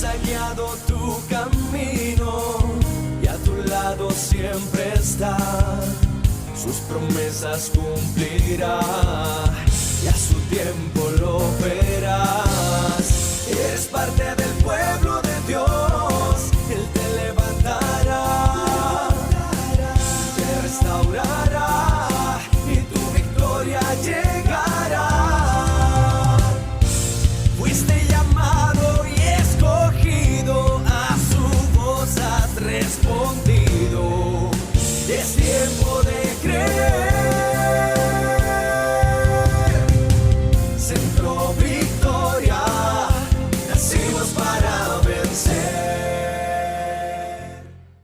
ha guiado tu camino y a tu lado siempre está. Sus promesas cumplirá y a su tiempo lo verás. Eres parte del pueblo de Dios, Él te levantará, te restaurará y tu victoria llegará. Fuiste llamado y escogido, a su voz has respondido. Es tiempo de creer. Centro Victoria, nacimos para vencer.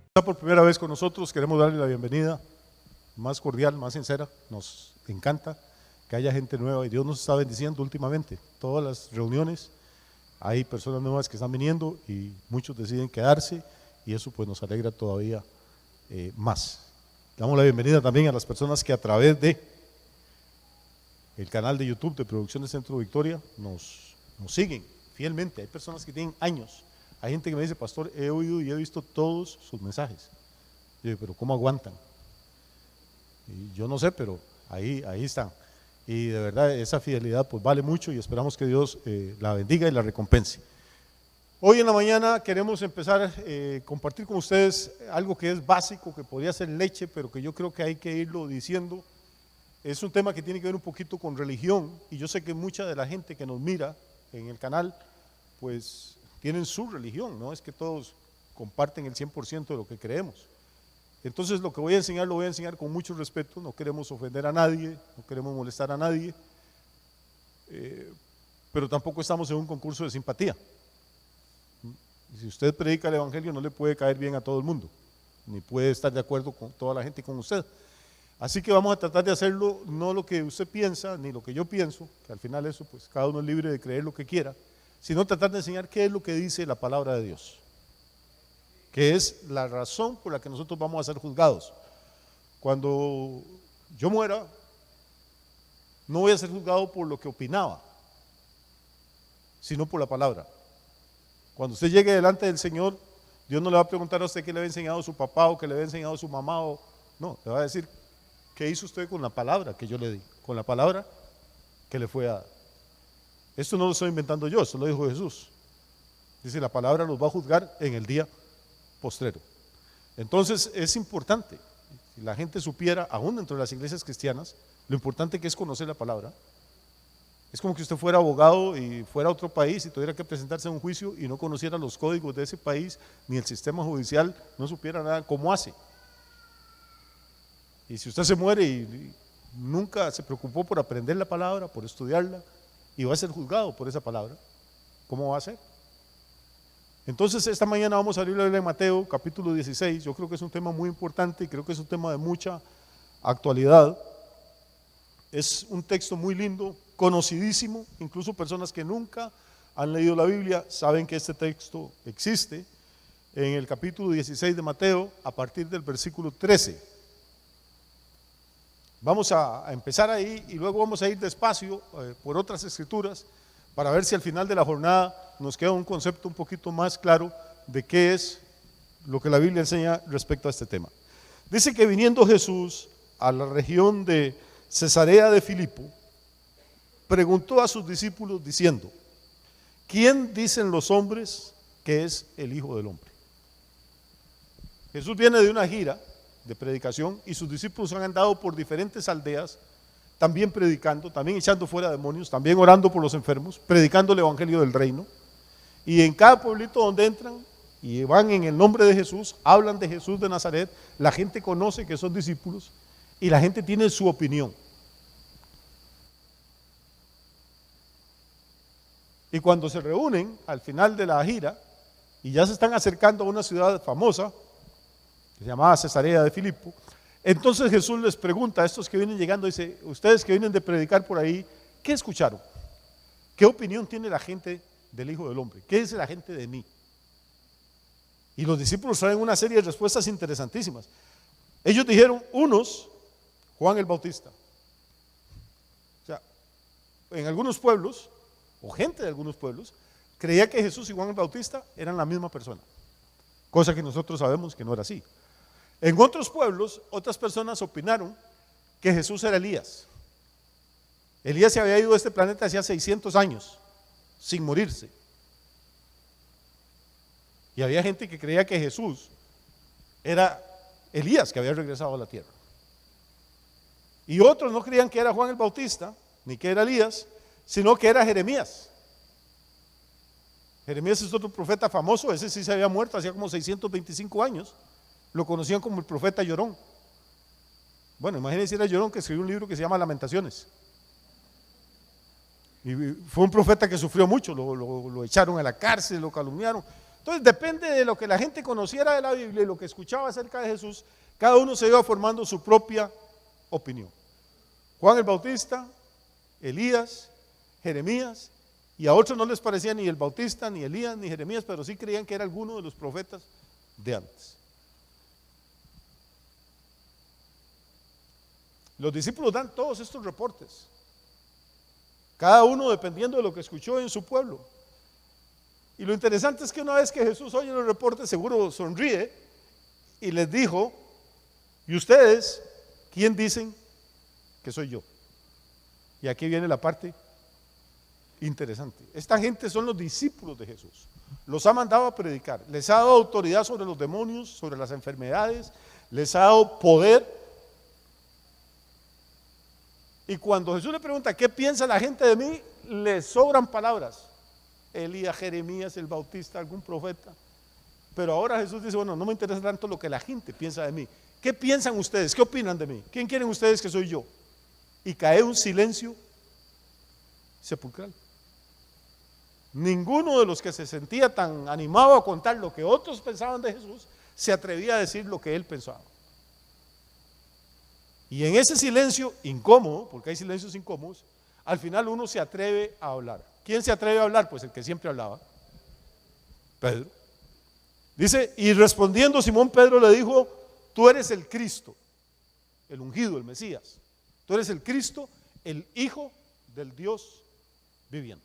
Está por primera vez con nosotros, queremos darle la bienvenida más cordial, más sincera. Nos encanta que haya gente nueva y Dios nos está bendiciendo últimamente. Todas las reuniones hay personas nuevas que están viniendo y muchos deciden quedarse y eso pues nos alegra todavía más. Damos la bienvenida también a las personas que a través de el canal de YouTube de Producciones Centro Victoria nos siguen fielmente. Hay personas que tienen años. Hay gente que me dice, pastor, he oído y he visto todos sus mensajes. Yo digo, pero ¿cómo aguantan? Y yo no sé, pero ahí están. Y de verdad esa fidelidad pues vale mucho y esperamos que Dios la bendiga y la recompense. Hoy en la mañana queremos empezar a compartir con ustedes algo que es básico, que podría ser leche, pero que yo creo que hay que irlo diciendo. Es un tema que tiene que ver un poquito con religión y yo sé que mucha de la gente que nos mira en el canal pues tienen su religión, no es que todos comparten el 100% de lo que creemos. Entonces lo que voy a enseñar lo voy a enseñar con mucho respeto, no queremos ofender a nadie, no queremos molestar a nadie, pero tampoco estamos en un concurso de simpatía. Si usted predica el evangelio no le puede caer bien a todo el mundo, ni puede estar de acuerdo con toda la gente y con usted. Así que vamos a tratar de hacerlo no lo que usted piensa, ni lo que yo pienso, que al final eso pues cada uno es libre de creer lo que quiera, sino tratar de enseñar qué es lo que dice la palabra de Dios, que es la razón por la que nosotros vamos a ser juzgados. Cuando yo muera, no voy a ser juzgado por lo que opinaba, sino por la palabra. Cuando usted llegue delante del Señor, Dios no le va a preguntar a usted qué le había enseñado su papá o qué le había enseñado su mamá, no, le va a decir qué hizo usted con la palabra que yo le di, con la palabra que le fue dada. Esto no lo estoy inventando yo, esto lo dijo Jesús. Dice, la palabra los va a juzgar en el día postrero. Entonces es importante, si la gente supiera, aún dentro de las iglesias cristianas, lo importante que es conocer la palabra. Es como que usted fuera abogado y fuera a otro país y tuviera que presentarse a un juicio y no conociera los códigos de ese país, ni el sistema judicial, no supiera nada cómo hace. Y si usted se muere y nunca se preocupó por aprender la palabra, por estudiarla, y va a ser juzgado por esa palabra, ¿cómo va a ser? Entonces esta mañana vamos a abrir la Biblia en Mateo capítulo 16, yo creo que es un tema muy importante y creo que es un tema de mucha actualidad. Es un texto muy lindo, conocidísimo, incluso personas que nunca han leído la Biblia saben que este texto existe. En el capítulo 16 de Mateo, a partir del versículo 13. Vamos a empezar ahí y luego vamos a ir despacio por otras escrituras para ver si al final de la jornada nos queda un concepto un poquito más claro de qué es lo que la Biblia enseña respecto a este tema. Dice que viniendo Jesús a la región de Cesarea de Filipo, preguntó a sus discípulos diciendo, ¿quién dicen los hombres que es el Hijo del Hombre? Jesús viene de una gira de predicación y sus discípulos han andado por diferentes aldeas, también predicando, también echando fuera demonios, también orando por los enfermos, predicando el evangelio del reino. Y en cada pueblito donde entran y van en el nombre de Jesús, hablan de Jesús de Nazaret, la gente conoce que son discípulos y la gente tiene su opinión. Y cuando se reúnen al final de la gira y ya se están acercando a una ciudad famosa que se llamaba Cesarea de Filipo, entonces Jesús les pregunta a estos que vienen llegando, dice, ustedes que vienen de predicar por ahí, ¿qué escucharon? ¿Qué opinión tiene la gente del Hijo del Hombre? ¿Qué dice la gente de mí? Y los discípulos traen una serie de respuestas interesantísimas. Ellos dijeron, unos, Juan el Bautista. O sea, en algunos pueblos, o gente de algunos pueblos, creía que Jesús y Juan el Bautista eran la misma persona, cosa que nosotros sabemos que no era así. En otros pueblos, otras personas opinaron que Jesús era Elías. Elías se había ido de este planeta hacía 600 años, sin morirse. Y había gente que creía que Jesús era Elías, que había regresado a la tierra. Y otros no creían que era Juan el Bautista, ni que era Elías, sino que era Jeremías. Jeremías es otro profeta famoso, ese sí se había muerto hacía como 625 años. Lo conocían como el profeta llorón. Bueno, imagínense, era llorón que escribió un libro que se llama Lamentaciones. Y fue un profeta que sufrió mucho, lo echaron a la cárcel, lo calumniaron. Entonces depende de lo que la gente conociera de la Biblia y lo que escuchaba acerca de Jesús, cada uno se iba formando su propia opinión. Juan el Bautista, Elías, Jeremías, y a otros no les parecía ni el Bautista, ni Elías, ni Jeremías, pero sí creían que era alguno de los profetas de antes. Los discípulos dan todos estos reportes, cada uno dependiendo de lo que escuchó en su pueblo. Y lo interesante es que una vez que Jesús oye los reportes, seguro sonríe y les dijo: ¿y ustedes quién dicen que soy yo? Y aquí viene la parte interesante. Esta gente son los discípulos de Jesús. Los ha mandado a predicar, les ha dado autoridad sobre los demonios, sobre las enfermedades, les ha dado poder. Y cuando Jesús le pregunta ¿qué piensa la gente de mí?, le sobran palabras. Elías, Jeremías, el Bautista, algún profeta. Pero ahora Jesús dice: bueno, no me interesa tanto lo que la gente piensa de mí. ¿Qué piensan ustedes? ¿Qué opinan de mí? ¿Quién quieren ustedes que soy yo? Y cae un silencio sepulcral. Ninguno de los que se sentía tan animado a contar lo que otros pensaban de Jesús se atrevía a decir lo que él pensaba. Y en ese silencio incómodo, porque hay silencios incómodos, al final uno se atreve a hablar. ¿Quién se atreve a hablar? Pues el que siempre hablaba, Pedro. Dice: y respondiendo Simón Pedro le dijo: tú eres el Cristo, el ungido, el Mesías. Tú eres el Cristo, el Hijo del Dios viviente.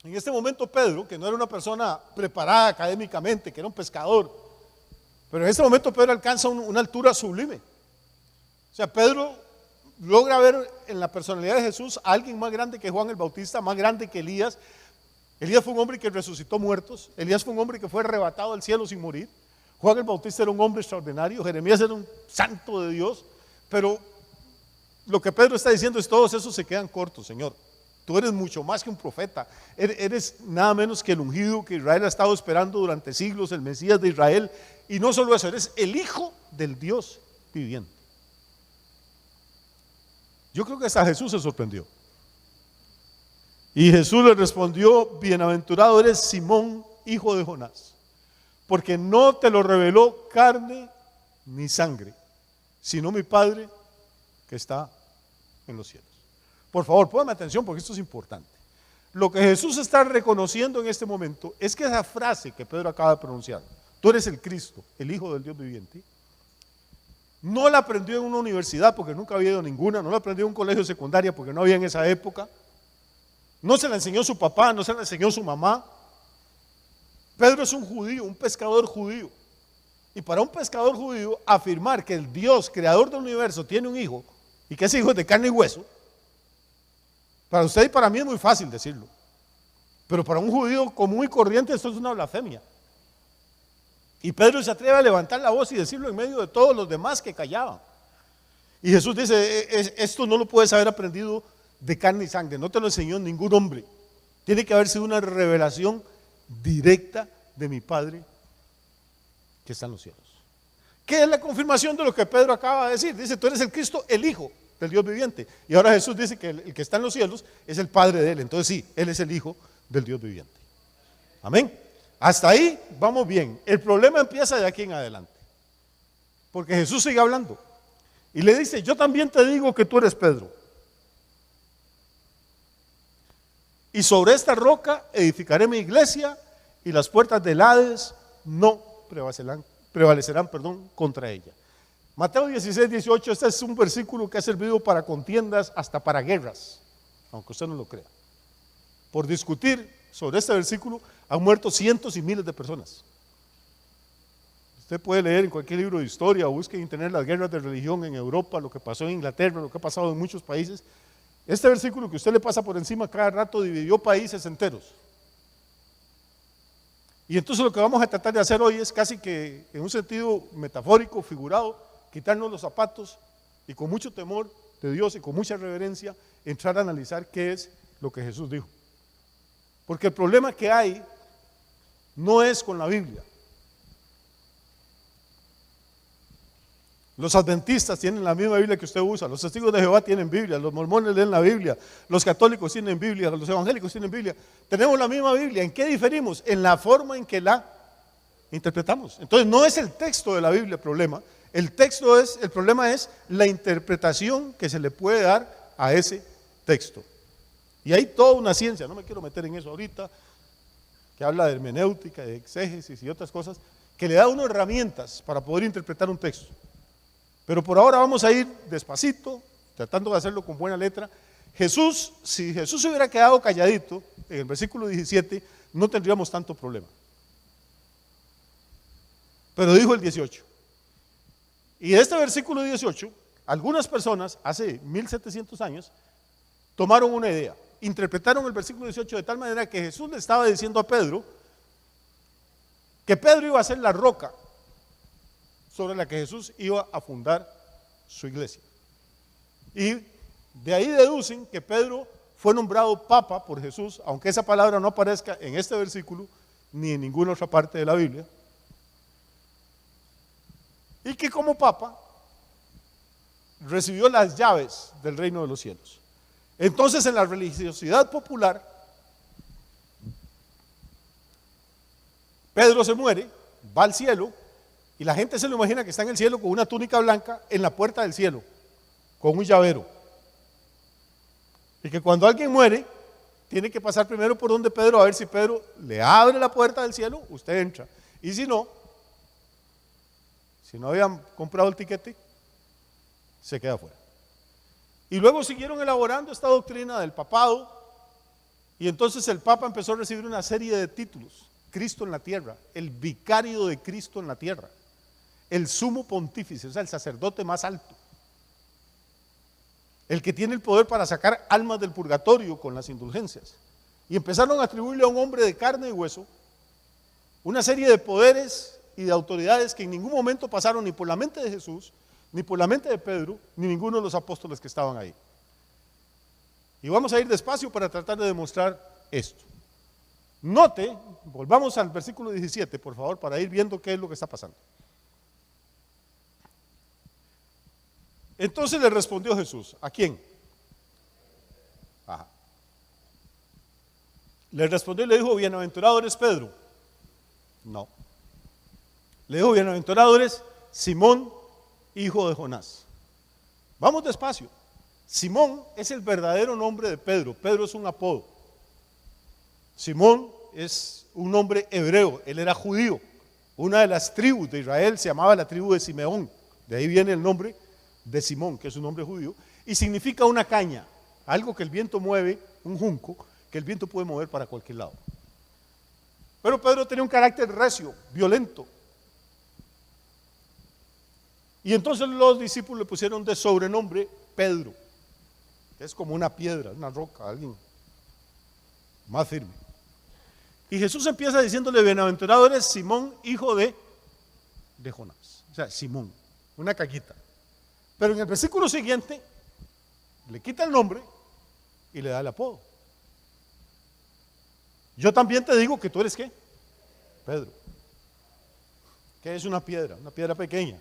En este momento Pedro, que no era una persona preparada académicamente, que era un pescador, pero en este momento Pedro alcanza una altura sublime. O sea, Pedro logra ver en la personalidad de Jesús a alguien más grande que Juan el Bautista, más grande que Elías. Elías fue un hombre que resucitó muertos. Elías fue un hombre que fue arrebatado al cielo sin morir. Juan el Bautista era un hombre extraordinario. Jeremías era un santo de Dios. Pero lo que Pedro está diciendo es: todos esos se quedan cortos, Señor. Tú eres mucho más que un profeta. Eres nada menos que el ungido que Israel ha estado esperando durante siglos, el Mesías de Israel. Y no solo eso, eres el Hijo del Dios viviente. Yo creo que hasta Jesús se sorprendió. Y Jesús le respondió: bienaventurado eres Simón, hijo de Jonás, porque no te lo reveló carne ni sangre, sino mi Padre que está en los cielos. Por favor, póngame atención porque esto es importante. Lo que Jesús está reconociendo en este momento es que esa frase que Pedro acaba de pronunciar: tú eres el Cristo, el Hijo del Dios viviente, no la aprendió en una universidad porque nunca había ido a ninguna, no la aprendió en un colegio secundario porque no había en esa época, no se la enseñó su papá, no se la enseñó su mamá. Pedro es un judío, un pescador judío, y para un pescador judío afirmar que el Dios creador del universo tiene un hijo y que ese hijo es de carne y hueso, para usted y para mí es muy fácil decirlo, pero para un judío común y corriente esto es una blasfemia. Y Pedro se atreve a levantar la voz y decirlo en medio de todos los demás que callaban. Y Jesús dice: esto no lo puedes haber aprendido de carne y sangre, no te lo enseñó ningún hombre. Tiene que haber sido una revelación directa de mi Padre que está en los cielos. ¿Qué es la confirmación de lo que Pedro acaba de decir? Dice: tú eres el Cristo, el Hijo del Dios viviente. Y ahora Jesús dice que el que está en los cielos es el Padre de él. Entonces sí, él es el Hijo del Dios viviente. Amén. Hasta ahí vamos bien. El problema empieza de aquí en adelante, porque Jesús sigue hablando y le dice: yo también te digo que tú eres Pedro, y sobre esta roca edificaré mi iglesia, y las puertas del Hades no prevalecerán contra ella. Mateo 16, 18, este es un versículo que ha servido para contiendas, hasta para guerras. aunque usted no lo crea. Por discutir sobre este versículo han muerto cientos y miles de personas. Usted puede leer en cualquier libro de historia o busque en internet las guerras de religión en Europa, lo que pasó en Inglaterra, lo que ha pasado en muchos países. Este versículo que usted le pasa por encima cada rato dividió países enteros. Y entonces lo que vamos a tratar de hacer hoy es casi que en un sentido metafórico, figurado, quitarnos los zapatos y con mucho temor de Dios y con mucha reverencia entrar a analizar qué es lo que Jesús dijo. Porque el problema que hay no es con la Biblia. Los adventistas tienen la misma Biblia que usted usa, los testigos de Jehová tienen Biblia, los mormones leen la Biblia, los católicos tienen Biblia, los evangélicos tienen Biblia. Tenemos la misma Biblia. ¿En qué diferimos? En la forma en que la interpretamos. Entonces no es el texto de la Biblia el problema, el problema es la interpretación que se le puede dar a ese texto. Y hay toda una ciencia, no me quiero meter en eso ahorita, que habla de hermenéutica, de exégesis y otras cosas, que le da a uno herramientas para poder interpretar un texto. Pero por ahora vamos a ir despacito, tratando de hacerlo con buena letra. Si Jesús se hubiera quedado calladito, en el versículo 17, no tendríamos tanto problema. Pero dijo el 18. Y de este versículo 18, algunas personas, hace 1700 años, tomaron una idea. Interpretaron el versículo 18 de tal manera que Jesús le estaba diciendo a Pedro que Pedro iba a ser la roca sobre la que Jesús iba a fundar su iglesia. Y de ahí deducen que Pedro fue nombrado papa por Jesús, aunque esa palabra no aparezca en este versículo ni en ninguna otra parte de la Biblia, y que como papa recibió las llaves del reino de los cielos. Entonces, en la religiosidad popular, Pedro se muere, va al cielo, y la gente se lo imagina que está en el cielo con una túnica blanca en la puerta del cielo, con un llavero. Y que cuando alguien muere, tiene que pasar primero por donde Pedro, a ver si Pedro le abre la puerta del cielo, usted entra. Y si no habían comprado el tiquete, se queda afuera. Y luego siguieron elaborando esta doctrina del papado, y entonces el Papa empezó a recibir una serie de títulos. Cristo en la tierra, el vicario de Cristo en la tierra, el sumo pontífice, o sea, el sacerdote más alto, el que tiene el poder para sacar almas del purgatorio con las indulgencias. Y empezaron a atribuirle a un hombre de carne y hueso una serie de poderes y de autoridades que en ningún momento pasaron ni por la mente de Jesús, ni por la mente de Pedro, ni ninguno de los apóstoles que estaban ahí. Y vamos a ir despacio para tratar de demostrar esto. Note, volvamos al versículo 17, por favor, para ir viendo qué es lo que está pasando. Entonces le respondió Jesús, ¿a quién? Ajá. Le respondió y le dijo, bienaventurado eres Pedro. No. Le dijo, bienaventurado eres Simón, hijo de Jonás. Vamos despacio. Simón es el verdadero nombre de Pedro. Pedro es un apodo. Simón es un nombre hebreo, él era judío. Una de las tribus de Israel se llamaba la tribu de Simeón. De ahí viene el nombre de Simón, que es un nombre judío, y significa una caña, algo que el viento mueve, un junco, que el viento puede mover para cualquier lado. Pero Pedro tenía un carácter recio, violento. Y entonces los discípulos le pusieron de sobrenombre Pedro, que es como una piedra, una roca, alguien más firme. Y Jesús empieza diciéndole, bienaventurado eres Simón, hijo de Jonás. O sea, Simón, una caquita. Pero en el versículo siguiente, le quita el nombre y le da el apodo. Yo también te digo que tú eres ¿qué? Pedro. Que es una piedra pequeña.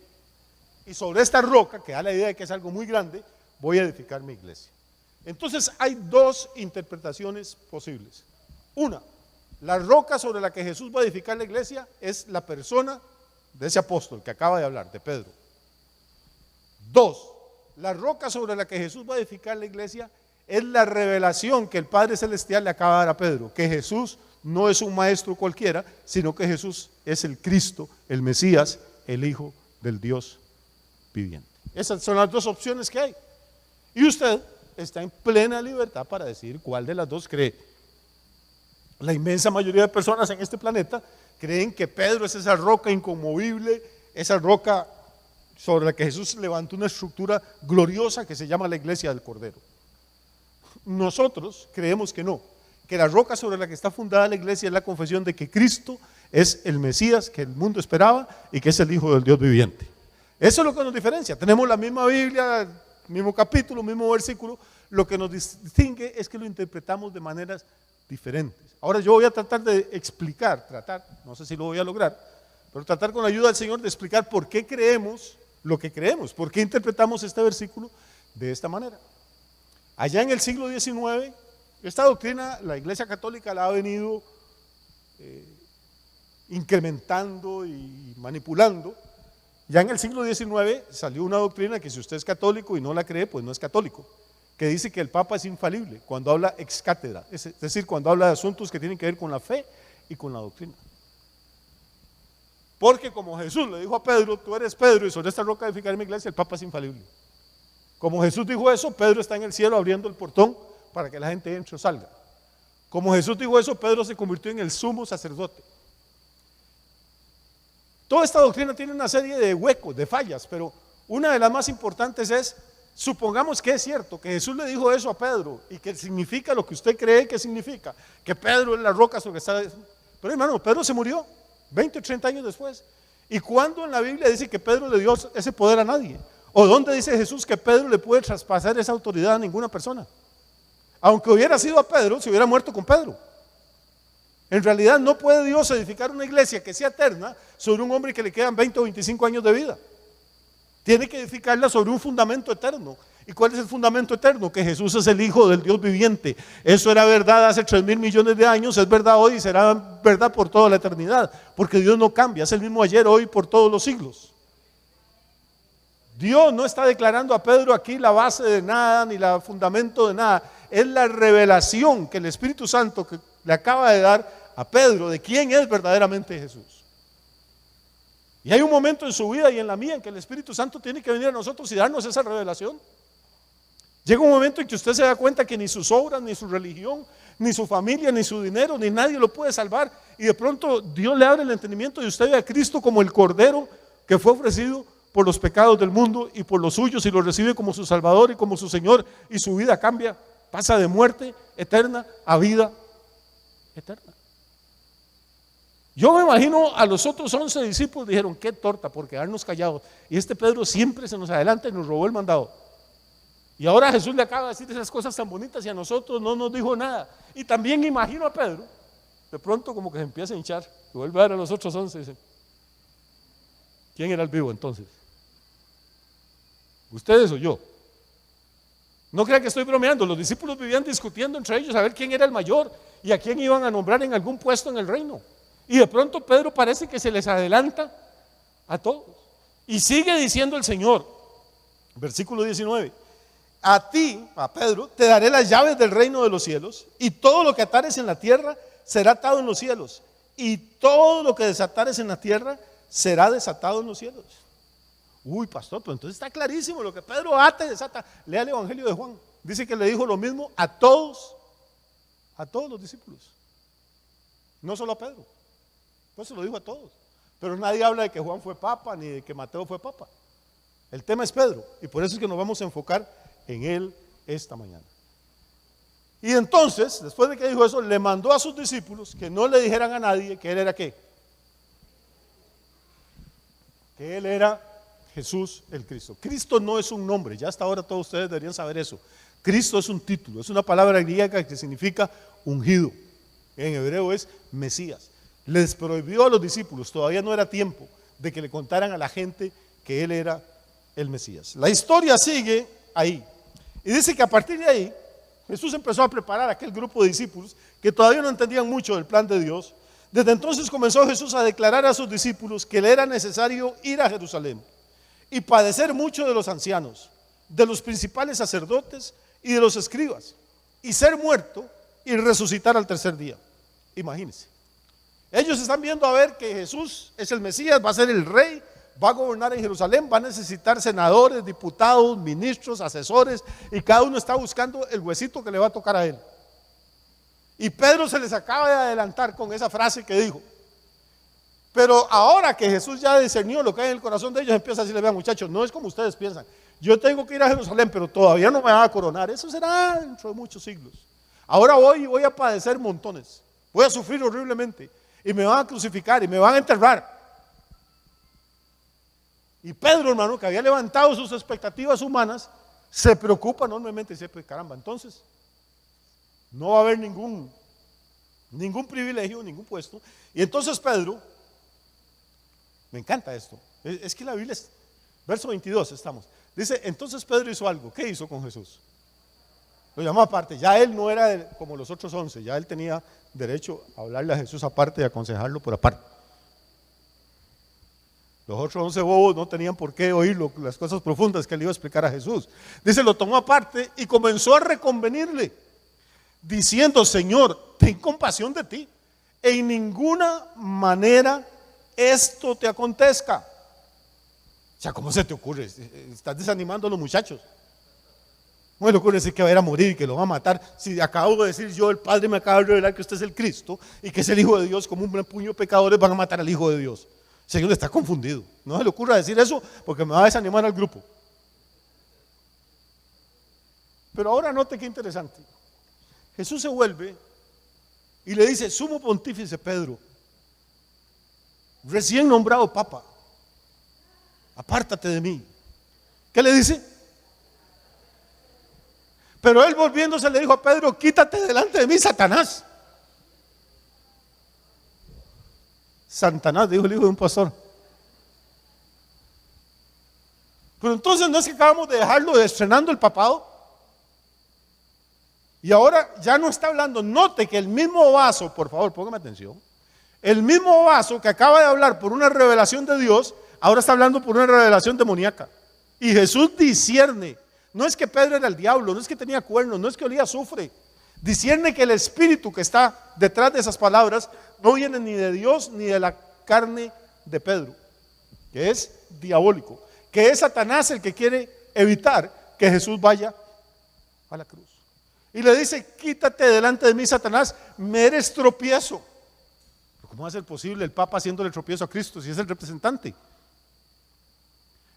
Y sobre esta roca, que da la idea de que es algo muy grande, voy a edificar mi iglesia. Entonces hay dos interpretaciones posibles. Una, la roca sobre la que Jesús va a edificar la iglesia es la persona de ese apóstol que acaba de hablar, de Pedro. Dos, la roca sobre la que Jesús va a edificar la iglesia es la revelación que el Padre Celestial le acaba de dar a Pedro, que Jesús no es un maestro cualquiera, sino que Jesús es el Cristo, el Mesías, el Hijo del Dios viviente. Esas son las dos opciones que hay. Y usted está en plena libertad para decidir cuál de las dos cree. La inmensa mayoría de personas en este planeta creen que Pedro es esa roca inconmovible, esa roca sobre la que Jesús levantó una estructura gloriosa que se llama la iglesia del Cordero. Nosotros creemos que no, que la roca sobre la que está fundada la iglesia es la confesión de que Cristo es el Mesías que el mundo esperaba y que es el Hijo del Dios viviente. Eso es lo que nos diferencia. Tenemos la misma Biblia, mismo capítulo, mismo versículo. Lo que nos distingue es que lo interpretamos de maneras diferentes. Ahora yo voy a tratar de explicar, no sé si lo voy a lograr, pero tratar con la ayuda del Señor de explicar por qué creemos lo que creemos, por qué interpretamos este versículo de esta manera. Allá en el siglo XIX, esta doctrina la Iglesia Católica la ha venido incrementando y manipulando. Ya en el siglo XIX salió una doctrina que si usted es católico y no la cree, pues no es católico, que dice que el Papa es infalible cuando habla ex cátedra, es decir, cuando habla de asuntos que tienen que ver con la fe y con la doctrina. Porque como Jesús le dijo a Pedro, tú eres Pedro y sobre esta roca edificaré mi iglesia, el Papa es infalible. Como Jesús dijo eso, Pedro está en el cielo abriendo el portón para que la gente entre o salga. Como Jesús dijo eso, Pedro se convirtió en el sumo sacerdote. Toda esta doctrina tiene una serie de huecos, de fallas, pero una de las más importantes es, supongamos que es cierto, que Jesús le dijo eso a Pedro y que significa lo que usted cree que significa, que Pedro es la roca sobre que está. Pero hermano, Pedro se murió 20 o 30 años después. ¿Y cuándo en la Biblia dice que Pedro le dio ese poder a nadie? ¿O dónde dice Jesús que Pedro le puede traspasar esa autoridad a ninguna persona? Aunque hubiera sido a Pedro, se hubiera muerto con Pedro. En realidad no puede Dios edificar una iglesia que sea eterna sobre un hombre que le quedan 20 o 25 años de vida. Tiene que edificarla sobre un fundamento eterno. ¿Y cuál es el fundamento eterno? Que Jesús es el Hijo del Dios viviente. Eso era verdad hace 3,000 millones de años, es verdad hoy y será verdad por toda la eternidad. Porque Dios no cambia, es el mismo ayer, hoy, por todos los siglos. Dios no está declarando a Pedro aquí la base de nada, ni el fundamento de nada. Es la revelación que el Espíritu Santo que le acaba de dar a Pedro de quién es verdaderamente Jesús. Y hay un momento en su vida y en la mía en que el Espíritu Santo tiene que venir a nosotros y darnos esa revelación. Llega un momento en que usted se da cuenta que ni sus obras, ni su religión, ni su familia, ni su dinero, ni nadie lo puede salvar. Y de pronto Dios le abre el entendimiento y usted ve a Cristo como el Cordero que fue ofrecido por los pecados del mundo y por los suyos, y lo recibe como su Salvador y como su Señor, y su vida cambia, pasa de muerte eterna a vida eterna. Yo me imagino a los otros 11 discípulos, dijeron, qué torta por quedarnos callados, y este Pedro siempre se nos adelanta y nos robó el mandado. Y ahora Jesús le acaba de decir esas cosas tan bonitas y a nosotros no nos dijo nada. Y también imagino a Pedro, de pronto como que se empieza a hinchar, y vuelve a ver a los otros 11 y dice, ¿quién era el vivo entonces? ¿Ustedes o yo? No crean que estoy bromeando, los discípulos vivían discutiendo entre ellos a ver quién era el mayor y a quién iban a nombrar en algún puesto en el reino. Y de pronto Pedro parece que se les adelanta a todos. Y sigue diciendo el Señor, versículo 19, a ti, a Pedro, te daré las llaves del reino de los cielos, y todo lo que atares en la tierra será atado en los cielos, y todo lo que desatares en la tierra será desatado en los cielos. Uy, pastor, pues entonces está clarísimo, lo que Pedro ata y desata. Lea el Evangelio de Juan, dice que le dijo lo mismo a todos los discípulos, no solo a Pedro, pues se lo dijo a todos. Pero nadie habla de que Juan fue papa, ni de que Mateo fue papa. El tema es Pedro, y por eso es que nos vamos a enfocar en él esta mañana. Y entonces, después de que dijo eso, le mandó a sus discípulos que no le dijeran a nadie que él era ¿qué? Que él era Jesús el Cristo. Cristo no es un nombre, ya hasta ahora todos ustedes deberían saber eso. Cristo es un título, es una palabra griega que significa ungido. En hebreo es Mesías. Les prohibió a los discípulos, todavía no era tiempo de que le contaran a la gente que él era el Mesías. La historia sigue ahí. Y dice que a partir de ahí, Jesús empezó a preparar a aquel grupo de discípulos que todavía no entendían mucho del plan de Dios. Desde entonces comenzó Jesús a declarar a sus discípulos que le era necesario ir a Jerusalén y padecer mucho de los ancianos, de los principales sacerdotes y de los escribas, y ser muerto y resucitar al tercer día. Imagínense. Ellos están viendo a ver que Jesús es el Mesías, va a ser el rey, va a gobernar en Jerusalén, va a necesitar senadores, diputados, ministros, asesores, y cada uno está buscando el huesito que le va a tocar a él. Y Pedro se les acaba de adelantar con esa frase que dijo. Pero ahora que Jesús ya discernió lo que hay en el corazón de ellos, empieza a decirle: vean, muchachos, no es como ustedes piensan. Yo tengo que ir a Jerusalén, pero todavía no me van a coronar. Eso será dentro de muchos siglos. Ahora voy a padecer montones. Voy a sufrir horriblemente. Y me van a crucificar y me van a enterrar. Y Pedro, hermano, que había levantado sus expectativas humanas, se preocupa enormemente y dice: pues caramba, entonces no va a haber ningún privilegio, ningún puesto. Y entonces Pedro, me encanta esto, es que la Biblia es, verso 22 estamos, dice: entonces Pedro hizo algo. ¿Qué hizo con Jesús? Lo llamó aparte. Ya él no era como los otros 11, ya él tenía derecho a hablarle a Jesús aparte y aconsejarlo por aparte. Los otros 11 bobos no tenían por qué oír las cosas profundas que él iba a explicar a Jesús. Dice: lo tomó aparte y comenzó a reconvenirle, diciendo: Señor, ten compasión de ti, en ninguna manera esto te acontezca. O sea, ¿cómo se te ocurre? Estás desanimando a los muchachos. ¿Cómo le ocurre decir que va a ir a morir y que lo va a matar? Si acabo de decir yo, el Padre me acaba de revelar que usted es el Cristo y que es el Hijo de Dios, como un puño de pecadores van a matar al Hijo de Dios. El Señor está confundido. No se le ocurra decir eso porque me va a desanimar al grupo. Pero ahora note qué interesante. Jesús se vuelve y le dice: sumo pontífice Pedro, recién nombrado papa, apártate de mí. ¿Qué le dice? Pero él, volviéndose, le dijo a Pedro: quítate delante de mí, Satanás. Satanás, dijo el hijo de un pastor. Pero entonces, ¿no es que acabamos de dejarlo estrenando el papado? Y ahora ya no está hablando. Note que el mismo vaso, por favor, póngame atención, el mismo vaso que acaba de hablar por una revelación de Dios, ahora está hablando por una revelación demoníaca. Y Jesús discierne. No es que Pedro era el diablo, no es que tenía cuernos, no es que olía a azufre. Discierne que el espíritu que está detrás de esas palabras no viene ni de Dios ni de la carne de Pedro, que es diabólico, que es Satanás el que quiere evitar que Jesús vaya a la cruz. Y le dice: quítate delante de mí, Satanás, me eres tropiezo. ¿Cómo va a ser posible el Papa haciéndole tropiezo a Cristo si es el representante?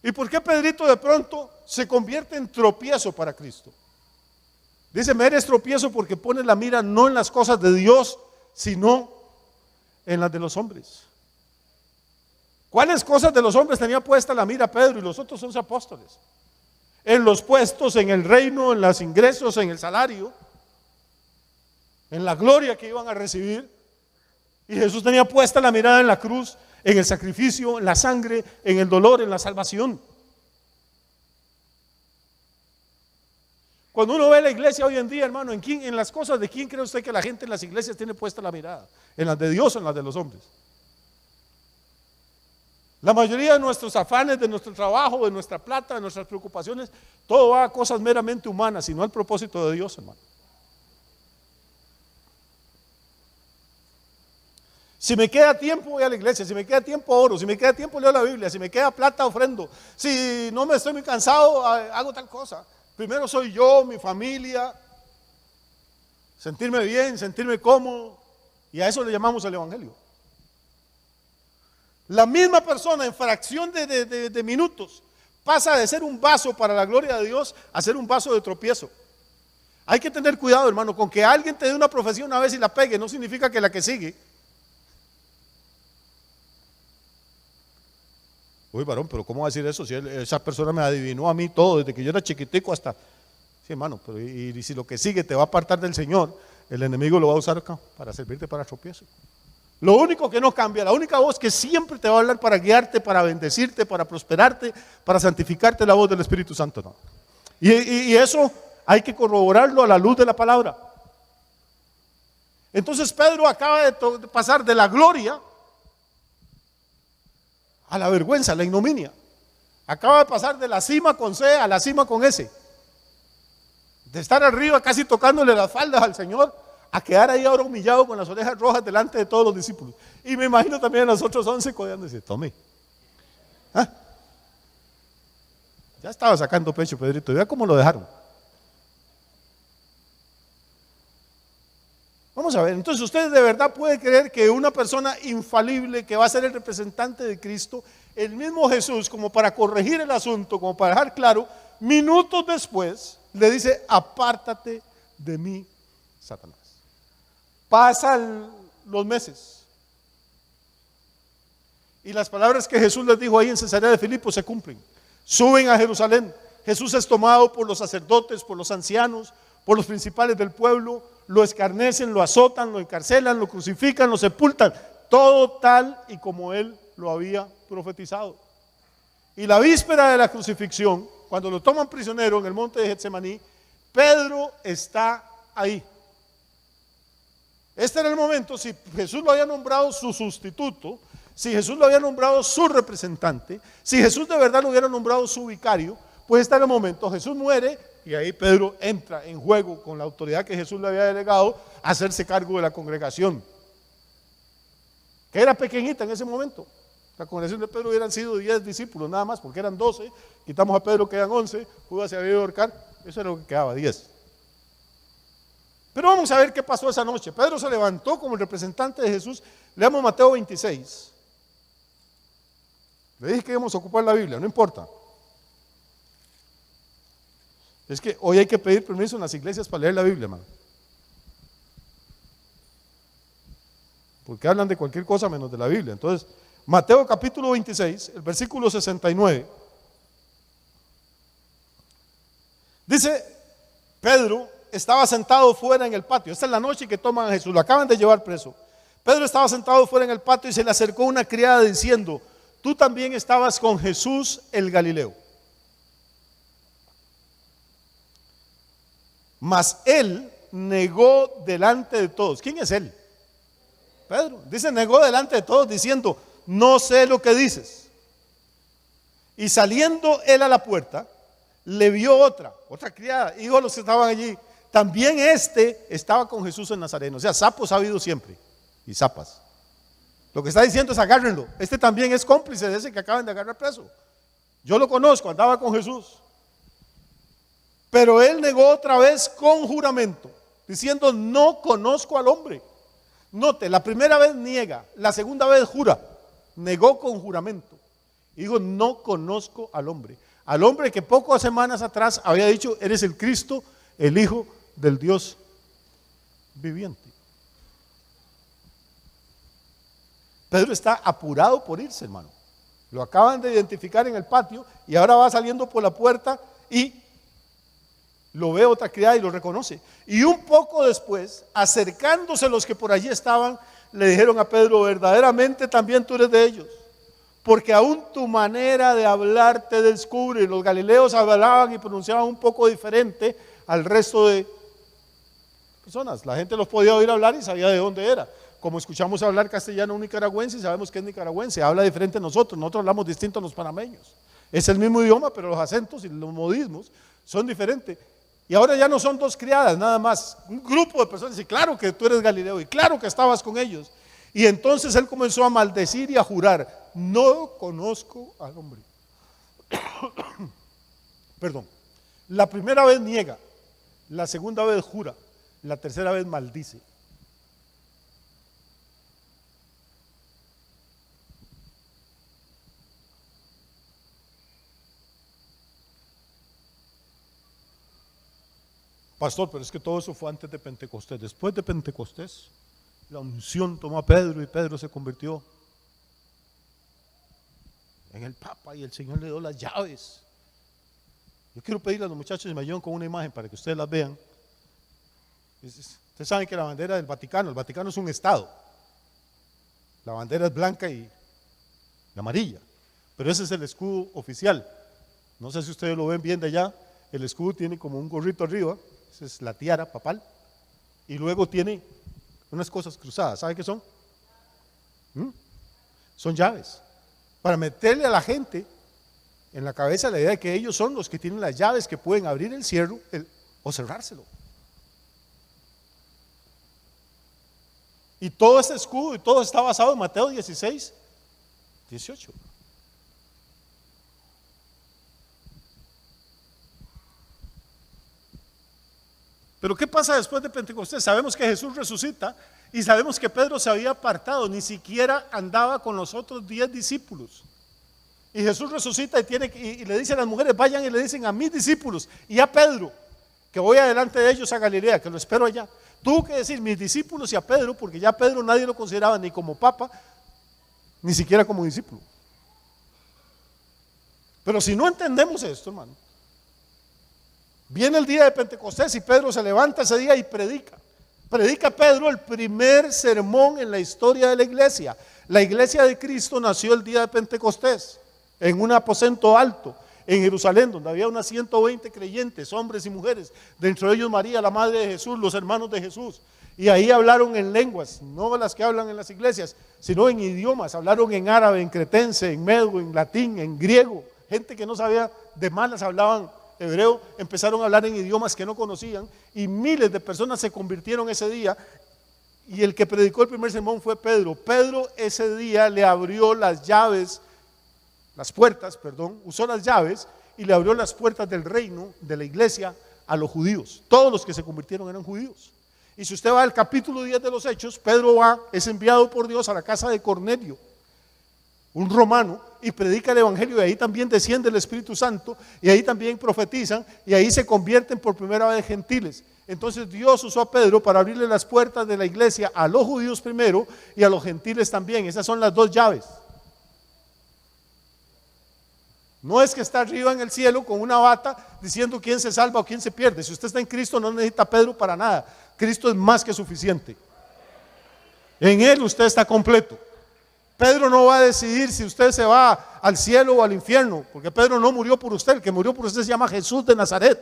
¿Y por qué Pedrito de pronto se convierte en tropiezo para Cristo? Dice: me eres tropiezo porque pones la mira no en las cosas de Dios, sino en las de los hombres. ¿Cuáles cosas de los hombres tenía puesta la mira Pedro y los otros 11 apóstoles? En los puestos, en el reino, en los ingresos, en el salario, en la gloria que iban a recibir. Y Jesús tenía puesta la mirada en la cruz, en el sacrificio, en la sangre, en el dolor, en la salvación. Cuando uno ve la iglesia hoy en día, hermano, en las cosas de quién cree usted que la gente en las iglesias tiene puesta la mirada? ¿En las de Dios o en las de los hombres? La mayoría de nuestros afanes, de nuestro trabajo, de nuestra plata, de nuestras preocupaciones, todo va a cosas meramente humanas y no al propósito de Dios, hermano. Si me queda tiempo, voy a la iglesia. Si me queda tiempo, oro. Si me queda tiempo, leo la Biblia. Si me queda plata, ofrendo. Si no me estoy muy cansado, hago tal cosa. Primero soy yo, mi familia, sentirme bien, sentirme cómodo. Y a eso le llamamos el evangelio. La misma persona en fracción de minutos pasa de ser un vaso para la gloria de Dios a ser un vaso de tropiezo. Hay que tener cuidado, hermano, con que alguien te dé una profecía una vez y la pegue, no significa que la que sigue. Uy, varón, pero ¿cómo va a decir eso? Si esa persona me adivinó a mí todo, desde que yo era chiquitico hasta... Sí, hermano, pero y si lo que sigue te va a apartar del Señor, el enemigo lo va a usar acá para servirte para tropiezo. Lo único que no cambia, la única voz que siempre te va a hablar para guiarte, para bendecirte, para prosperarte, para santificarte, la voz del Espíritu Santo, ¿no? Y eso hay que corroborarlo a la luz de la palabra. Entonces Pedro acaba de pasar de la gloria a la vergüenza, a la ignominia. Acaba de pasar de la cima con C a la cima con S. De estar arriba casi tocándole las faldas al Señor, a quedar ahí ahora humillado con las orejas rojas delante de todos los discípulos. Y me imagino también a los otros 11 codeándose: tome, ¿Ah? Ya estaba sacando pecho, Pedrito. Vea cómo lo dejaron. Vamos a ver, entonces usted de verdad puede creer que una persona infalible que va a ser el representante de Cristo, el mismo Jesús, como para corregir el asunto, como para dejar claro, minutos después le dice: apártate de mí, Satanás. Pasan los meses y las palabras que Jesús les dijo ahí en Cesarea de Filipo se cumplen. Suben a Jerusalén. Jesús es tomado por los sacerdotes, por los ancianos, por los principales del pueblo. Lo escarnecen, lo azotan, lo encarcelan, lo crucifican, lo sepultan. Todo tal y como él lo había profetizado. Y la víspera de la crucifixión, cuando lo toman prisionero en el monte de Getsemaní, Pedro está ahí. Este era el momento. Si Jesús lo había nombrado su sustituto, si Jesús lo había nombrado su representante, si Jesús de verdad lo hubiera nombrado su vicario, pues este era el momento. Jesús muere y ahí Pedro entra en juego con la autoridad que Jesús le había delegado a hacerse cargo de la congregación, que era pequeñita en ese momento. La congregación de Pedro hubieran sido 10 discípulos nada más, porque eran 12, quitamos a Pedro, quedan 11, Judas se había ido a ahorcar, eso era lo que quedaba, 10. Pero vamos a ver qué pasó esa noche. Pedro se levantó como el representante de Jesús. Leamos Mateo 26. Le dije que íbamos a ocupar la Biblia, no importa. Es que hoy hay que pedir permiso en las iglesias para leer la Biblia, hermano. Porque hablan de cualquier cosa menos de la Biblia. Entonces, Mateo capítulo 26, el versículo 69. Dice: Pedro estaba sentado fuera en el patio. Esta es la noche que toman a Jesús, lo acaban de llevar preso. Pedro estaba sentado fuera en el patio y se le acercó una criada diciendo: tú también estabas con Jesús el Galileo. Mas él negó delante de todos. ¿Quién es él? Pedro. Dice: negó delante de todos diciendo: no sé lo que dices. Y saliendo él a la puerta, le vio otra criada, y dijo a los que estaban allí: también estaba con Jesús el Nazareno. O sea, sapos ha habido siempre, y zapas. Lo que está diciendo es: agárrenlo, también es cómplice de ese que acaban de agarrar preso. Yo lo conozco, andaba con Jesús. Pero él negó otra vez con juramento, diciendo: no conozco al hombre. Note, la primera vez niega, la segunda vez jura. Negó con juramento y dijo: no conozco al hombre. Al hombre que pocas semanas atrás había dicho: eres el Cristo, el Hijo del Dios viviente. Pedro está apurado por irse, hermano. Lo acaban de identificar en el patio y ahora va saliendo por la puerta y lo ve otra criada y lo reconoce. Y un poco después, acercándose los que por allí estaban, le dijeron a Pedro: verdaderamente también tú eres de ellos, porque aún tu manera de hablar te descubre. Los galileos hablaban y pronunciaban un poco diferente al resto de personas. La gente los podía oír hablar y sabía de dónde era. Como escuchamos hablar castellano a un nicaragüense y sabemos que es nicaragüense, habla diferente a nosotros. Nosotros hablamos distinto a los panameños. Es el mismo idioma, pero los acentos y los modismos son diferentes. Y ahora ya no son dos criadas nada más, un grupo de personas dice: claro que tú eres Galileo y claro que estabas con ellos. Y entonces él comenzó a maldecir y a jurar: no conozco al hombre. Perdón. La primera vez niega, la segunda vez jura, la tercera vez maldice. Pastor, pero es que todo eso fue antes de Pentecostés. Después de Pentecostés, la unción tomó a Pedro y Pedro se convirtió en el Papa y el Señor le dio las llaves. Yo quiero pedirle a los muchachos que me ayuden con una imagen para que ustedes las vean. Ustedes saben que la bandera del Vaticano, el Vaticano es un estado. La bandera es blanca y amarilla, pero ese es el escudo oficial. No sé si ustedes lo ven bien de allá. El escudo tiene como un gorrito arriba. Esa es la tiara papal, y luego tiene unas cosas cruzadas. ¿Sabe qué son? Son llaves, para meterle a la gente en la cabeza la idea de que ellos son los que tienen las llaves que pueden abrir el cierro o cerrárselo. Y todo ese escudo y todo está basado en Mateo 16, 18. Pero ¿qué pasa después de Pentecostés? Sabemos que Jesús resucita y sabemos que Pedro se había apartado, ni siquiera andaba con los otros 10 discípulos. Y Jesús resucita y le dice a las mujeres, vayan y le dicen a mis discípulos y a Pedro, que voy adelante de ellos a Galilea, que lo espero allá. Tuvo que decir mis discípulos y a Pedro, porque ya Pedro nadie lo consideraba ni como papa, ni siquiera como discípulo. Pero si no entendemos esto, hermano, viene el día de Pentecostés y Pedro se levanta ese día y predica. Predica Pedro el primer sermón en la historia de la iglesia. La iglesia de Cristo nació el día de Pentecostés, en un aposento alto en Jerusalén, donde había unas 120 creyentes, hombres y mujeres, dentro de ellos María, la madre de Jesús, los hermanos de Jesús. Y ahí hablaron en lenguas, no las que hablan en las iglesias, sino en idiomas. Hablaron en árabe, en cretense, en medo, en latín, en griego. Gente que no sabía de malas hablaban hebreo, empezaron a hablar en idiomas que no conocían y miles de personas se convirtieron ese día. Y el que predicó el primer sermón fue Pedro. Pedro ese día le abrió usó las llaves y le abrió las puertas del reino, de la iglesia, a los judíos. Todos los que se convirtieron eran judíos. Y si usted va al capítulo 10 de los Hechos, Pedro es enviado por Dios a la casa de Cornelio, un romano, y predica el evangelio, y ahí también desciende el Espíritu Santo, y ahí también profetizan, y ahí se convierten por primera vez gentiles. Entonces Dios usó a Pedro para abrirle las puertas de la iglesia a los judíos primero y a los gentiles también. Esas son las dos llaves. No es que está arriba en el cielo con una bata diciendo quién se salva o quién se pierde. Si usted está en Cristo no necesita a Pedro para nada. Cristo es más que suficiente. En Él usted está completo. Pedro no va a decidir si usted se va al cielo o al infierno, porque Pedro no murió por usted. El que murió por usted se llama Jesús de Nazaret.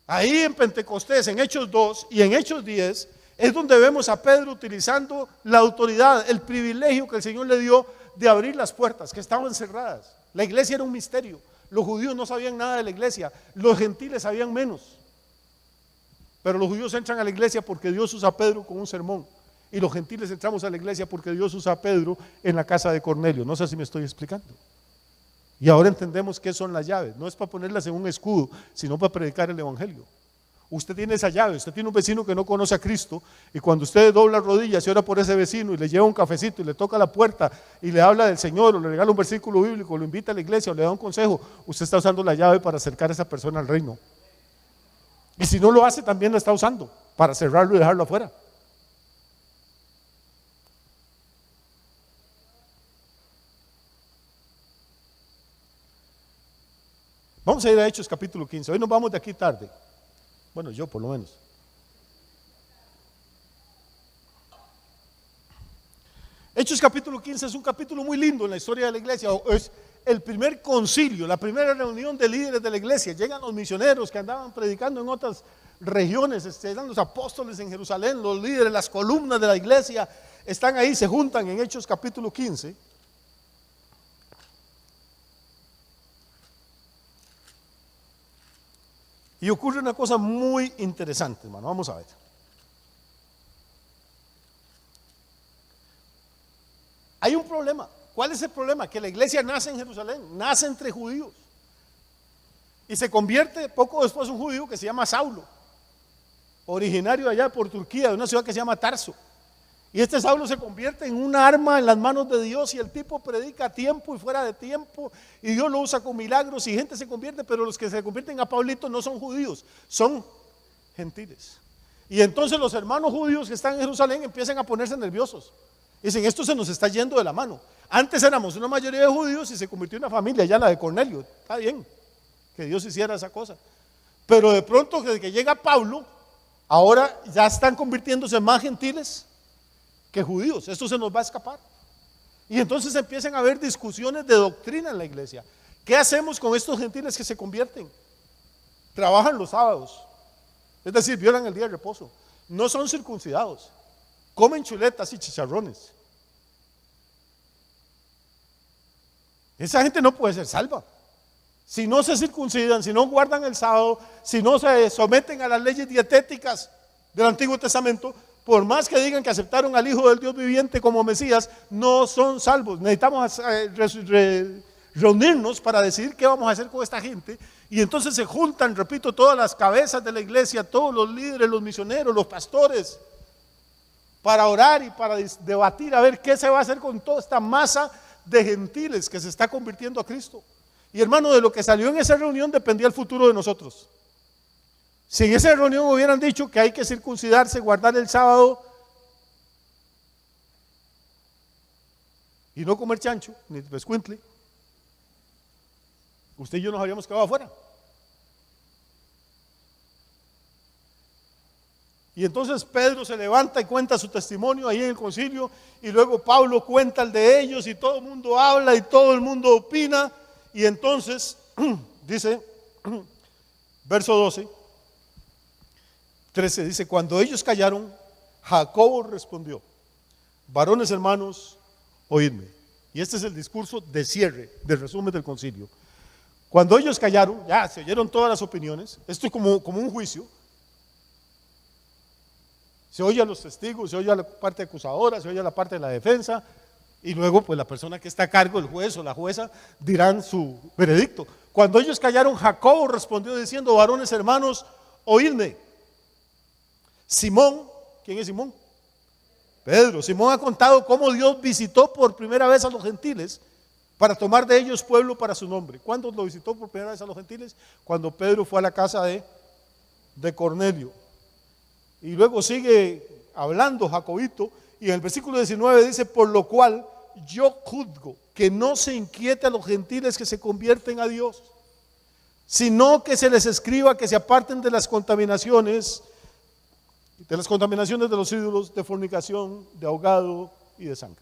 Ahí en Pentecostés, en Hechos 2 y en Hechos 10, es donde vemos a Pedro utilizando la autoridad, el privilegio que el Señor le dio de abrir las puertas que estaban cerradas. La iglesia era un misterio. Los judíos no sabían nada de la iglesia, los gentiles sabían menos. Pero los judíos entran a la iglesia porque Dios usa a Pedro con un sermón. Y los gentiles entramos a la iglesia porque Dios usa a Pedro en la casa de Cornelio. No sé si me estoy explicando. Y ahora entendemos qué son las llaves. No es para ponerlas en un escudo, sino para predicar el evangelio. Usted tiene esa llave, usted tiene un vecino que no conoce a Cristo, y cuando usted dobla rodillas y ora por ese vecino y le lleva un cafecito y le toca la puerta y le habla del Señor o le regala un versículo bíblico, lo invita a la iglesia o le da un consejo, usted está usando la llave para acercar a esa persona al reino. Y si no lo hace, también lo está usando para cerrarlo y dejarlo afuera. Vamos a ir a Hechos capítulo 15. Hoy nos vamos de aquí tarde. Bueno, yo por lo menos. Hechos capítulo 15 es un capítulo muy lindo en la historia de la iglesia. Es el primer concilio, la primera reunión de líderes de la iglesia. Llegan los misioneros que andaban predicando en otras regiones, están los apóstoles en Jerusalén, los líderes, las columnas de la iglesia están ahí, se juntan en Hechos capítulo 15. Y ocurre una cosa muy interesante, hermano. Vamos a ver. Hay un problema. ¿Cuál es el problema? Que la iglesia nace en Jerusalén, nace entre judíos. Y se convierte poco después un judío que se llama Saulo, originario allá por Turquía, de una ciudad que se llama Tarso. Y este Saulo se convierte en un arma en las manos de Dios, y el tipo predica a tiempo y fuera de tiempo, y Dios lo usa con milagros y gente se convierte, pero los que se convierten a Pablito no son judíos, son gentiles. Y entonces los hermanos judíos que están en Jerusalén empiezan a ponerse nerviosos. Dicen, esto se nos está yendo de la mano. Antes éramos una mayoría de judíos y se convirtió en una familia, ya la de Cornelio. Está bien que Dios hiciera esa cosa, pero de pronto desde que llega Pablo, ahora ya están convirtiéndose más gentiles que judíos. Esto se nos va a escapar. Y entonces empiezan a haber discusiones de doctrina en la iglesia. ¿Qué hacemos con estos gentiles que se convierten? Trabajan los sábados, es decir, violan el día de reposo, no son circuncidados, comen chuletas y chicharrones. Esa gente no puede ser salva. Si no se circuncidan, si no guardan el sábado, si no se someten a las leyes dietéticas del Antiguo Testamento, por más que digan que aceptaron al Hijo del Dios viviente como Mesías, no son salvos. Necesitamos reunirnos para decidir qué vamos a hacer con esta gente Y entonces se juntan, repito, todas las cabezas de la iglesia, todos los líderes, los misioneros, los pastores, para orar y para debatir a ver qué se va a hacer con toda esta masa de gentiles que se está convirtiendo a Cristo. Y hermano, de lo que salió en esa reunión dependía el futuro de nosotros. Si en esa reunión hubieran dicho que hay que circuncidarse, guardar el sábado y no comer chancho, ni pescuintle, usted y yo nos habríamos quedado afuera. Y entonces Pedro se levanta y cuenta su testimonio ahí en el concilio, y luego Pablo cuenta el de ellos, y todo el mundo habla y todo el mundo opina. Y entonces dice, verso 13, dice: cuando ellos callaron, Jacobo respondió: varones hermanos, oídme. Y este es el discurso de cierre, de resumen del concilio. Cuando ellos callaron, ya se oyeron todas las opiniones. Esto es como un juicio. Se oye a los testigos, se oye a la parte acusadora, se oye a la parte de la defensa, y luego pues la persona que está a cargo, el juez o la jueza, dirán su veredicto. Cuando ellos callaron, Jacobo respondió diciendo: varones hermanos, oídme. Simón, ¿quién es Simón? Pedro. Simón ha contado cómo Dios visitó por primera vez a los gentiles para tomar de ellos pueblo para su nombre. ¿Cuándo lo visitó por primera vez a los gentiles? Cuando Pedro fue a la casa de Cornelio. Y luego sigue hablando Jacobito, y en el versículo 19 dice: por lo cual yo juzgo que no se inquiete a los gentiles que se convierten a Dios, sino que se les escriba que se aparten de las contaminaciones de los ídolos, de fornicación, de ahogado y de sangre.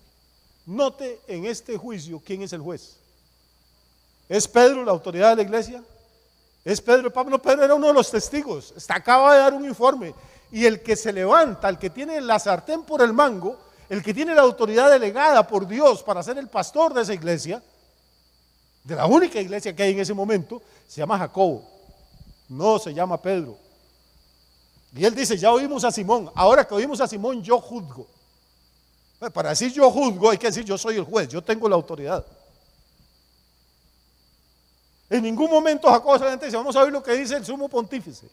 Note en este juicio quién es el juez. ¿Es Pedro la autoridad de la iglesia? ¿Es Pedro? No, Pedro era uno de los testigos, acaba de dar un informe. Y el que se levanta, el que tiene la sartén por el mango, el que tiene la autoridad delegada por Dios para ser el pastor de esa iglesia, de la única iglesia que hay en ese momento, se llama Jacobo, no se llama Pedro. Y él dice: ya oímos a Simón, ahora que oímos a Simón, yo juzgo. Para decir yo juzgo hay que decir: yo soy el juez, yo tengo la autoridad. En ningún momento Jacobo solamente dice: vamos a ver lo que dice el sumo pontífice,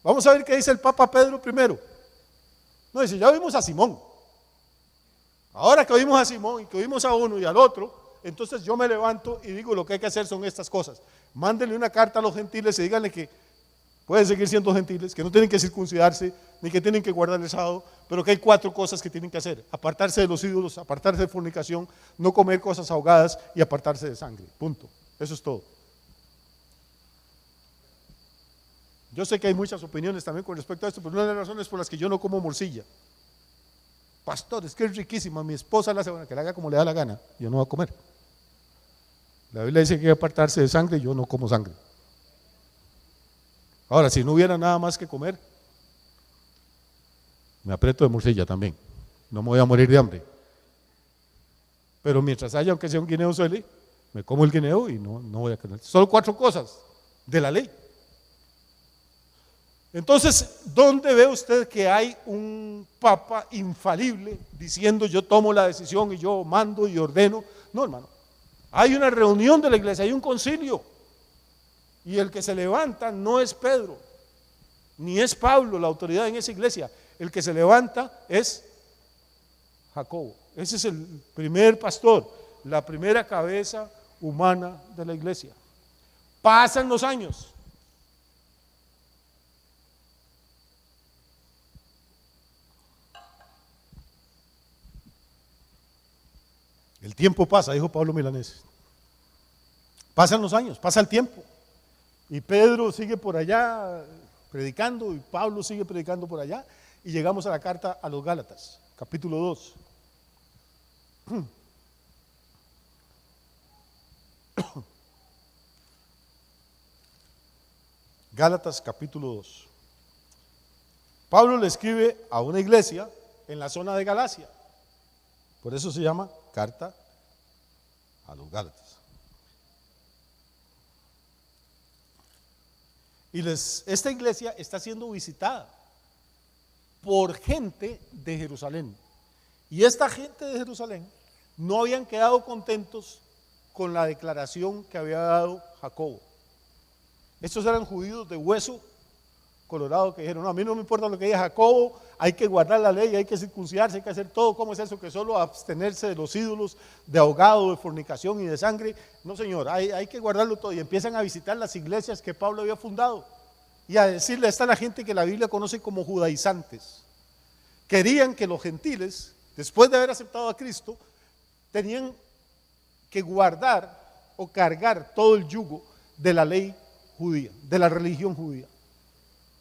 vamos a ver qué dice el Papa Pedro I. No, dice: ya oímos a Simón, ahora que oímos a Simón y que oímos a uno y al otro, entonces yo me levanto y digo: lo que hay que hacer son estas cosas. Mándenle una carta a los gentiles y díganle que pueden seguir siendo gentiles, que no tienen que circuncidarse, ni que tienen que guardar el sábado, pero que hay 4 cosas que tienen que hacer: apartarse de los ídolos, apartarse de fornicación, no comer cosas ahogadas y apartarse de sangre. Punto. Eso es todo. Yo sé que hay muchas opiniones también con respecto a esto, pero una de las razones por las que yo no como morcilla: pastor, es que es riquísima, mi esposa la hace, bueno, que la haga como le da la gana, yo no voy a comer. La Biblia dice que hay que apartarse de sangre, yo no como sangre. Ahora, si no hubiera nada más que comer, me aprieto de morcilla también, no me voy a morir de hambre. Pero mientras haya, aunque sea un guineo suele, me como el guineo y no voy a comer. Solo 4 cosas de la ley. Entonces, ¿dónde ve usted que hay un papa infalible diciendo: yo tomo la decisión y yo mando y ordeno? No, hermano. Hay una reunión de la iglesia, hay un concilio. Y el que se levanta no es Pedro, ni es Pablo la autoridad en esa iglesia. El que se levanta es Jacobo. Ese es el primer pastor, la primera cabeza humana de la iglesia. Pasan los años. El tiempo pasa, dijo Pablo Milanés. Pasan los años, pasa el tiempo. Y Pedro sigue por allá predicando, y Pablo sigue predicando por allá, y llegamos a la carta a los Gálatas, capítulo 2. Gálatas capítulo 2. Pablo le escribe a una iglesia en la zona de Galacia, por eso se llama carta a los Gálatas. Y esta iglesia está siendo visitada por gente de Jerusalén. Y esta gente de Jerusalén no habían quedado contentos con la declaración que había dado Jacobo. Estos eran judíos de hueso colorado que dijeron, no, a mí no me importa lo que diga Jacobo, hay que guardar la ley, hay que circuncidarse, hay que hacer todo. ¿Cómo es eso? Que solo abstenerse de los ídolos, de ahogado, de fornicación y de sangre. No, señor, hay que guardarlo todo. Y empiezan a visitar las iglesias que Pablo había fundado y a decirle, está la gente que la Biblia conoce como judaizantes. Querían que los gentiles, después de haber aceptado a Cristo, tenían que guardar o cargar todo el yugo de la ley judía, de la religión judía.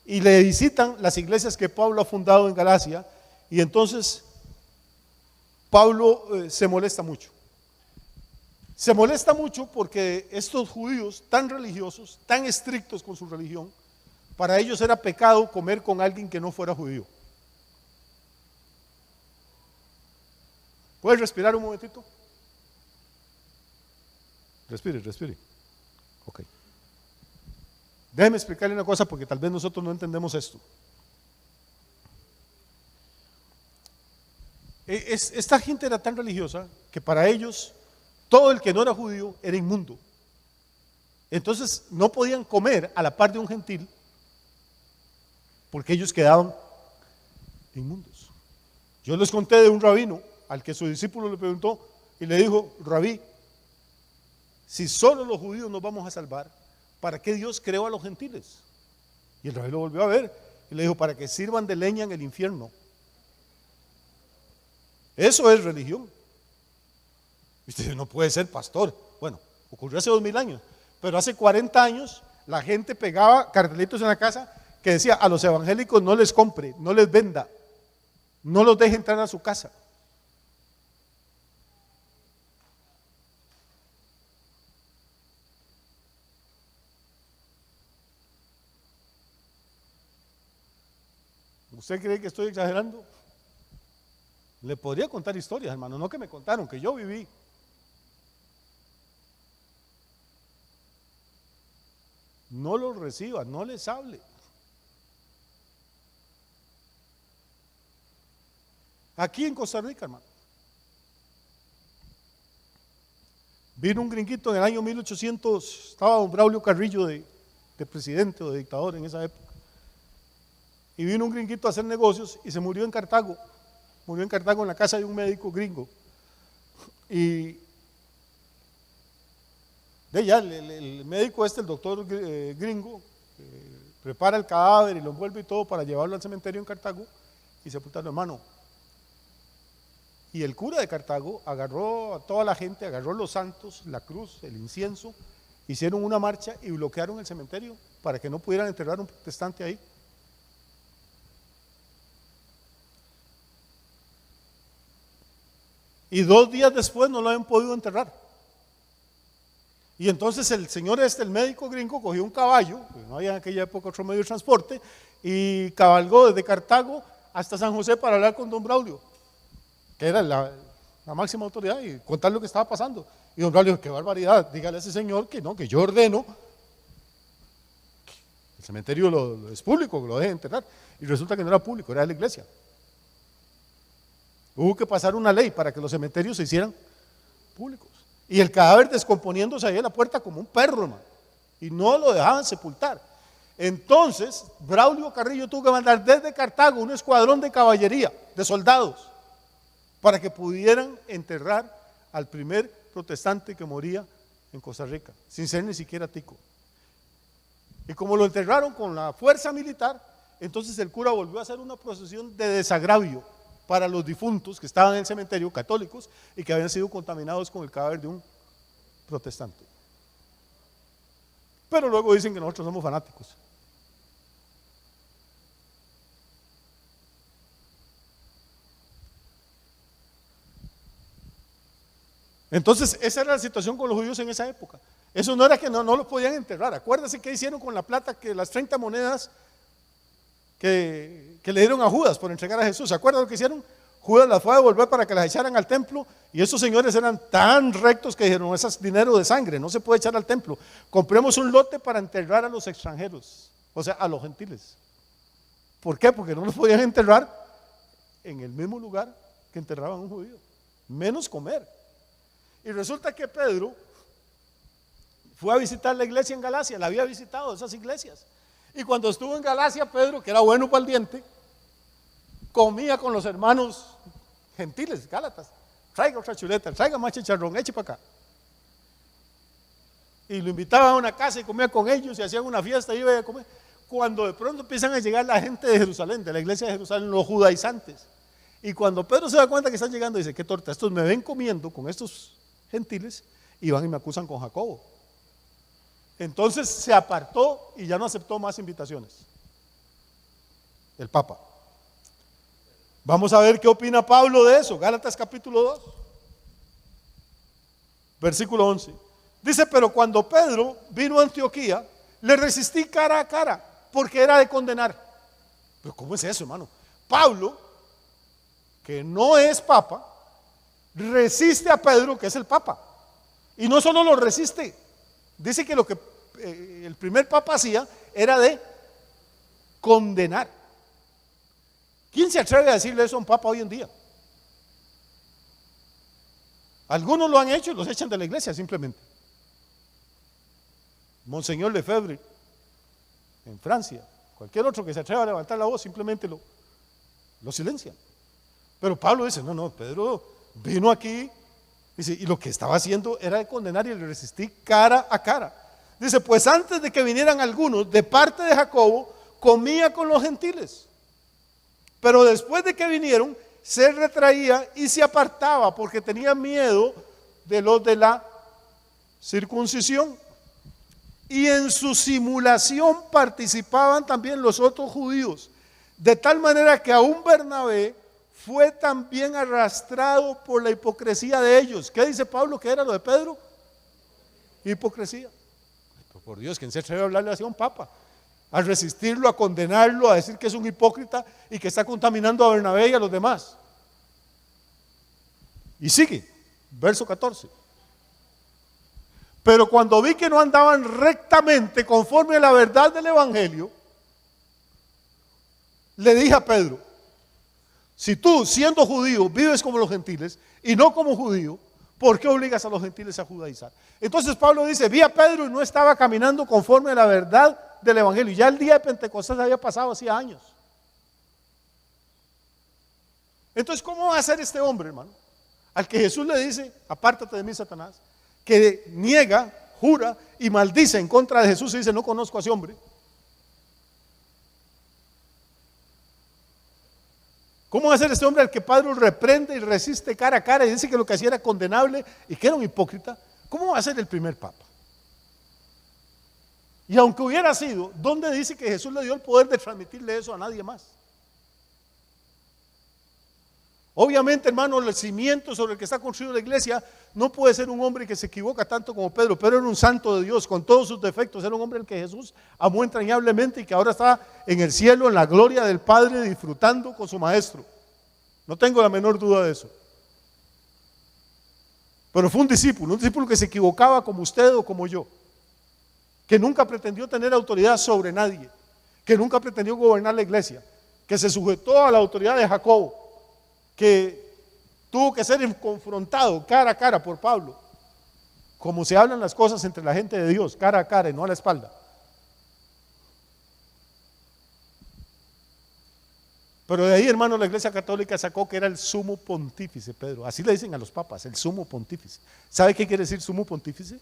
Y le visitan las iglesias que Pablo ha fundado en Galacia, y entonces Pablo se molesta mucho. Se molesta mucho porque estos judíos tan religiosos, tan estrictos con su religión, para ellos era pecado comer con alguien que no fuera judío. ¿Puedes respirar un momentito? Respire, respire. Ok. Déjeme explicarle una cosa porque tal vez nosotros no entendemos esto. Esta gente era tan religiosa que para ellos todo el que no era judío era inmundo. Entonces no podían comer a la par de un gentil porque ellos quedaban inmundos. Yo les conté de un rabino al que su discípulo le preguntó y le dijo, Rabí, si solo los judíos nos vamos a salvar, ¿para qué Dios creó a los gentiles? Y el rabí lo volvió a ver y le dijo, para que sirvan de leña en el infierno. Eso es religión. Y usted no puede ser pastor. Bueno, ocurrió hace 2000 años, pero hace 40 años la gente pegaba cartelitos en la casa que decía, a los evangélicos no les compre, no les venda, no los deje entrar a su casa. ¿Usted cree que estoy exagerando? Le podría contar historias, hermano, no que me contaron, que yo viví. No los reciba, no les hable. Aquí en Costa Rica, hermano, vino un gringuito en el año 1800, estaba don Braulio Carrillo de presidente o de dictador en esa época. Y vino un gringuito a hacer negocios y se murió en Cartago. Murió en Cartago en la casa de un médico gringo. Y de ella, el médico el doctor gringo, prepara el cadáver y lo envuelve y todo para llevarlo al cementerio en Cartago y sepultarlo, hermano. Y el cura de Cartago agarró a toda la gente, agarró los santos, la cruz, el incienso, hicieron una marcha y bloquearon el cementerio para que no pudieran enterrar a un protestante ahí. Y 2 días después no lo habían podido enterrar. Y entonces el señor el médico gringo, cogió un caballo, porque no había en aquella época otro medio de transporte, y cabalgó desde Cartago hasta San José para hablar con don Braulio, que era la máxima autoridad, y contar lo que estaba pasando. Y don Braulio dijo, qué barbaridad, dígale a ese señor que no, que yo ordeno, el cementerio es público, que lo deje enterrar. Y resulta que no era público, era de la iglesia. Hubo que pasar una ley para que los cementerios se hicieran públicos. Y el cadáver descomponiéndose ahí en la puerta como un perro, hermano. Y no lo dejaban sepultar. Entonces, Braulio Carrillo tuvo que mandar desde Cartago un escuadrón de caballería, de soldados, para que pudieran enterrar al primer protestante que moría en Costa Rica, sin ser ni siquiera tico. Y como lo enterraron con la fuerza militar, entonces el cura volvió a hacer una procesión de desagravio para los difuntos que estaban en el cementerio, católicos, y que habían sido contaminados con el cadáver de un protestante. Pero luego dicen que nosotros somos fanáticos. Entonces esa era la situación con los judíos en esa época. Eso no era que no los podían enterrar. Acuérdense qué hicieron con la plata, que las 30 monedas que le dieron a Judas por entregar a Jesús. ¿Se acuerdan lo que hicieron? Judas las fue a devolver para que las echaran al templo, y esos señores eran tan rectos que dijeron, ese es dinero de sangre, no se puede echar al templo, compremos un lote para enterrar a los extranjeros, o sea, a los gentiles. ¿Por qué? Porque no los podían enterrar en el mismo lugar que enterraban a un judío, menos comer. Y resulta que Pedro fue a visitar la iglesia en Galacia, la había visitado, esas iglesias. Y cuando estuvo en Galacia, Pedro, que era bueno para el diente, comía con los hermanos gentiles, gálatas. Traiga otra chuleta, traiga más chicharrón, eche para acá. Y lo invitaba a una casa y comía con ellos y hacían una fiesta y iba a comer. Cuando de pronto empiezan a llegar la gente de Jerusalén, de la iglesia de Jerusalén, los judaizantes. Y cuando Pedro se da cuenta que están llegando, dice: qué torta, estos me ven comiendo con estos gentiles y van y me acusan con Jacobo. Entonces se apartó y ya no aceptó más invitaciones. El Papa. Vamos a ver qué opina Pablo de eso. Gálatas capítulo 2, versículo 11. Dice: pero cuando Pedro vino a Antioquía, le resistí cara a cara, porque era de condenar. Pero ¿cómo es eso, hermano? Pablo, que no es papa, resiste a Pedro, que es el papa. Y no solo lo resiste, dice que lo que el primer papa hacía era de condenar. ¿Quién se atreve a decirle eso a un papa hoy en día? Algunos lo han hecho y los echan de la iglesia simplemente. Monseñor Lefebvre en Francia, cualquier otro que se atreva a levantar la voz simplemente lo silencian. Pero Pablo dice: no, Pedro vino aquí, dice, y lo que estaba haciendo era de condenar, y le resistí cara a cara. Dice: pues antes de que vinieran algunos de parte de Jacobo, comía con los gentiles, pero después de que vinieron, se retraía y se apartaba, porque tenía miedo de los de la circuncisión. Y en su simulación participaban también los otros judíos, de tal manera que aún Bernabé fue también arrastrado por la hipocresía de ellos. ¿Qué dice Pablo que era lo de Pedro? Hipocresía. Por Dios, ¿quién se atreve a hablarle así a un papa? A resistirlo, a condenarlo, a decir que es un hipócrita y que está contaminando a Bernabé y a los demás. Y sigue, verso 14. Pero cuando vi que no andaban rectamente conforme a la verdad del evangelio, le dije a Pedro: si tú, siendo judío, vives como los gentiles y no como judío, ¿por qué obligas a los gentiles a judaizar? Entonces Pablo dice: vi a Pedro y no estaba caminando conforme a la verdad del evangelio. Ya el día de Pentecostés había pasado hacía años. Entonces, ¿cómo va a ser este hombre, hermano? Al que Jesús le dice: apártate de mí, Satanás, que niega, jura y maldice en contra de Jesús y dice: no conozco a ese hombre. ¿Cómo va a ser este hombre al que Pablo reprende y resiste cara a cara y dice que lo que hacía era condenable y que era un hipócrita? ¿Cómo va a ser el primer papa? Y aunque hubiera sido, ¿dónde dice que Jesús le dio el poder de transmitirle eso a nadie más? Obviamente, hermano, el cimiento sobre el que está construida la iglesia no puede ser un hombre que se equivoca tanto como Pedro. Pedro era un santo de Dios con todos sus defectos, era un hombre al que Jesús amó entrañablemente y que ahora está en el cielo, en la gloria del Padre, disfrutando con su maestro. No tengo la menor duda de eso. Pero fue un discípulo que se equivocaba como usted o como yo, que nunca pretendió tener autoridad sobre nadie, que nunca pretendió gobernar la iglesia, que se sujetó a la autoridad de Jacobo, que tuvo que ser confrontado cara a cara por Pablo, como se hablan las cosas entre la gente de Dios, cara a cara y no a la espalda. Pero de ahí, hermano, la iglesia católica sacó que era el sumo pontífice Pedro. Así le dicen a los papas, el sumo pontífice. ¿Sabe qué quiere decir sumo pontífice?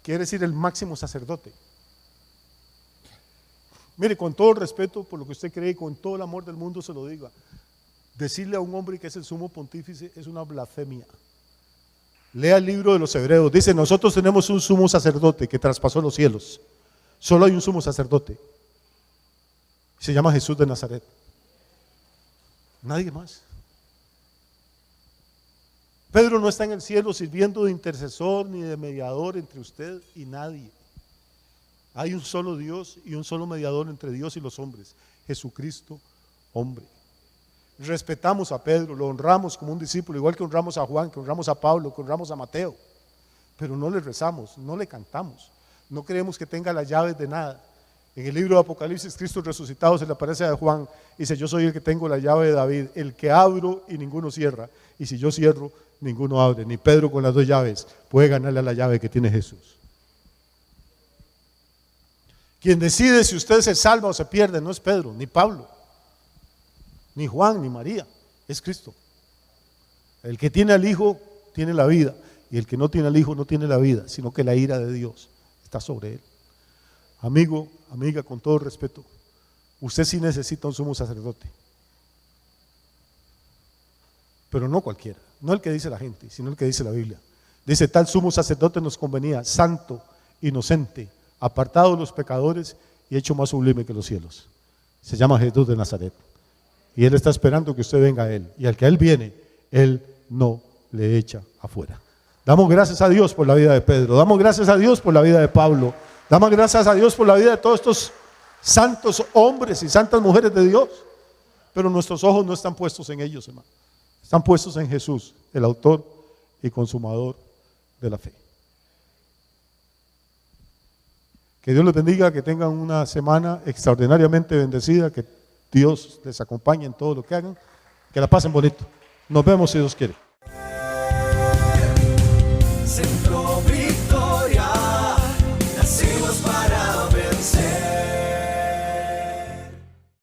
Quiere decir el máximo sacerdote. Mire, con todo el respeto por lo que usted cree y con todo el amor del mundo se lo diga, decirle a un hombre que es el sumo pontífice es una blasfemia. Lea el libro de los Hebreos, dice: nosotros tenemos un sumo sacerdote que traspasó los cielos. Solo hay un sumo sacerdote, se llama Jesús de Nazaret, nadie más. Pedro no está en el cielo sirviendo de intercesor ni de mediador entre usted y nadie. Hay un solo Dios y un solo mediador entre Dios y los hombres, Jesucristo, hombre. Respetamos a Pedro, lo honramos como un discípulo, igual que honramos a Juan, que honramos a Pablo, que honramos a Mateo, pero no le rezamos, no le cantamos, no creemos que tenga las llaves de nada. En el libro de Apocalipsis, Cristo resucitado se le aparece a Juan y dice: yo soy el que tengo la llave de David, el que abro y ninguno cierra, y si yo cierro, ninguno abre. Ni Pedro con las dos llaves puede ganarle a la llave que tiene Jesús. Quien decide si usted se salva o se pierde no es Pedro, ni Pablo, ni Juan, ni María, es Cristo. El que tiene al Hijo tiene la vida, y el que no tiene al Hijo no tiene la vida, sino que la ira de Dios está sobre él. Amigo, amiga, con todo respeto, usted sí necesita un sumo sacerdote, pero no cualquiera, no el que dice la gente, sino el que dice la Biblia. Dice: tal sumo sacerdote nos convenía, santo, inocente, apartado de los pecadores y hecho más sublime que los cielos. Se llama Jesús de Nazaret, y Él está esperando que usted venga a Él, y al que a Él viene, Él no le echa afuera. Damos gracias a Dios por la vida de Pedro, damos gracias a Dios por la vida de Pablo, damos gracias a Dios por la vida de todos estos santos hombres y santas mujeres de Dios, pero nuestros ojos no están puestos en ellos, hermano, están puestos en Jesús, el autor y consumador de la fe. Que Dios les bendiga, que tengan una semana extraordinariamente bendecida, que Dios les acompañe en todo lo que hagan, que la pasen bonito. Nos vemos si Dios quiere.